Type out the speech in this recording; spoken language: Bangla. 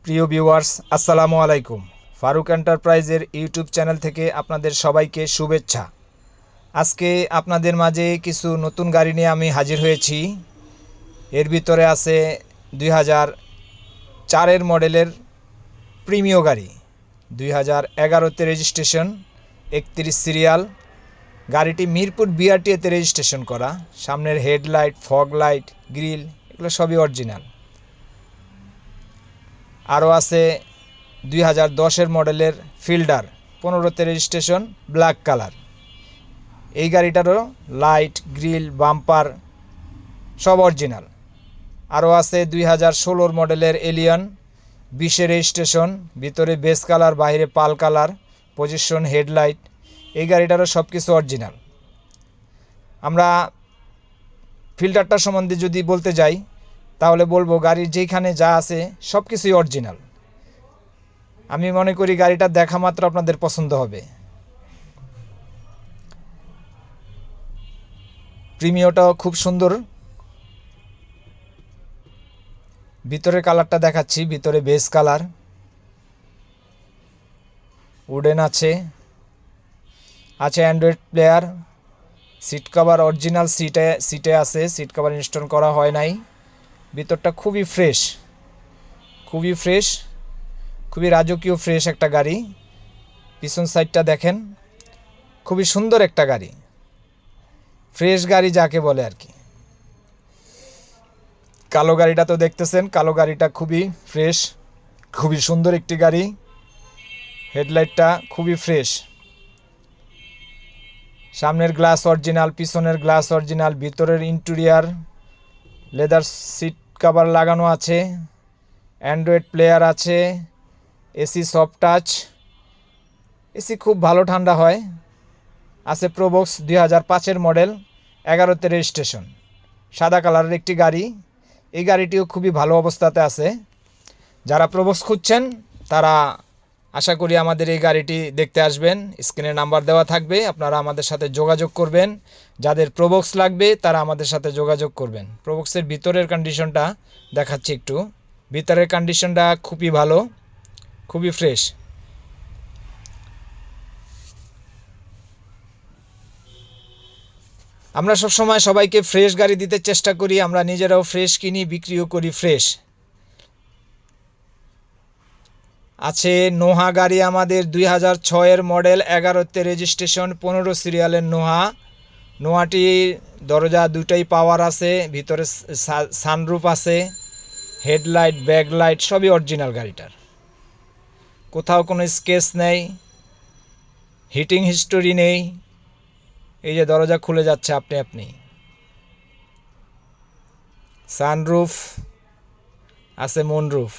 প্রিয় ভিউয়ার্স, আসসালামু আলাইকুম। ফারুক এন্টারপ্রাইজের ইউটিউব চ্যানেল থেকে আপনাদের সবাইকে শুভেচ্ছা। আজকে আপনাদের মাঝে কিছু নতুন গাড়ি নিয়ে আমি হাজির হয়েছি। এর ভিতরে আছে 2004 মডেলের প্রিমিয় গাড়ি, 2011তে রেজিস্ট্রেশন, 31 সিরিয়াল। গাড়িটি মিরপুর বিআরটিএতে রেজিস্ট্রেশন করা। সামনের হেডলাইট, ফগ লাইট, গ্রিল এগুলো সবই অরিজিনাল। আরও আছে 2010 মডেলের ফিল্ডার, 15তে রেজিস্ট্রেশন, ব্ল্যাক কালার। এই গাড়িটারও লাইট, গ্রিল, বাম্পার সব অরিজিনাল। আরও আছে 2016 মডেলের এলিয়ন, 20-এ রেজিস্ট্রেশন, ভিতরে বেস কালার, বাইরে পাল কালার, পজিশন, হেডলাইট। এই গাড়িটারও সব কিছু অরিজিনাল। আমরা ফিল্টারটার সম্বন্ধে যদি বলতে যাই তাহলে বলবো গাড়ির যেখানে যা আছে সব কিছুই অরিজিনাল। আমি মনে করি গাড়িটা দেখা মাত্র আপনাদের পছন্দ হবে। প্রিমিয়টাও খুব সুন্দর। ভিতরের কালারটা দেখাচ্ছি, ভিতরে বেস কালার, উডেন আছে android player, seat cover original সিটে আছে, সিট কভার ইনস্টল করা হয় নাই। ভিতরটা খুবই ফ্রেশ, খুবই রাজকীয় ফ্রেশ একটা গাড়ি। পিছন সাইডটা দেখেন, খুবই সুন্দর একটা গাড়ি, ফ্রেশ গাড়ি যাকে বলে আর কি। কালো গাড়িটা তো দেখতেছেন, কালো গাড়িটা খুবই ফ্রেশ, খুবই সুন্দর একটি গাড়ি। হেডলাইটটা খুবই ফ্রেশ। সামনের গ্লাস অরিজিনাল, পিছনের গ্লাস অরিজিনাল, ভিতরের ইন্টেরিয়ার লেদার সিট কভার লাগানো আছে, অ্যান্ড্রয়েড প্লেয়ার আছে, এসি সফট টাচ, এসি খুব ভালো ঠান্ডা হয়। আছে প্রোবক্স, 2005 মডেল, 11তে রেজিস্ট্রেশন, সাদা কালারের একটি গাড়ি। এই গাড়িটিও খুবই ভালো অবস্থাতে আছে। যারা প্রোবক্স খুঁজছেন তারা আশা করি আমাদের এই গাড়িটি দেখতে আসবেন। স্ক্রিনে নাম্বার দেওয়া থাকবে, আপনারা আমাদের সাথে যোগাযোগ করবেন। যাদের প্রোবক্স লাগবে তারা আমাদের সাথে যোগাযোগ করবেন। প্রোবক্সের ভিতরের কন্ডিশনটা দেখাচ্ছি একটু। ভিতরের কন্ডিশনটা খুবই ভালো, খুবই ফ্রেশ। আমরা সবসময় সবাইকে ফ্রেশ গাড়ি দিতে চেষ্টা করি। আমরা নিজেরাও ফ্রেশ কিনি, বিক্রিও করি ফ্রেশ। আছে নোহা গাড়ি আমাদের, 2006 মডেল, 11তে রেজিস্ট্রেশন, 15 সিরিয়ালের নোহাটির দরজা দুটাই পাওয়ার আছে, ভিতরে সানরুফ আছে, হেডলাইট, ব্যাকলাইট সবই অরিজিনাল গাড়িটার। কোথাও কোনো স্কেচ নেই, হিটিং হিস্টোরি নেই। এই যে দরজা খুলে যাচ্ছে আপনি সানরুফ আছে, মুনরুফ।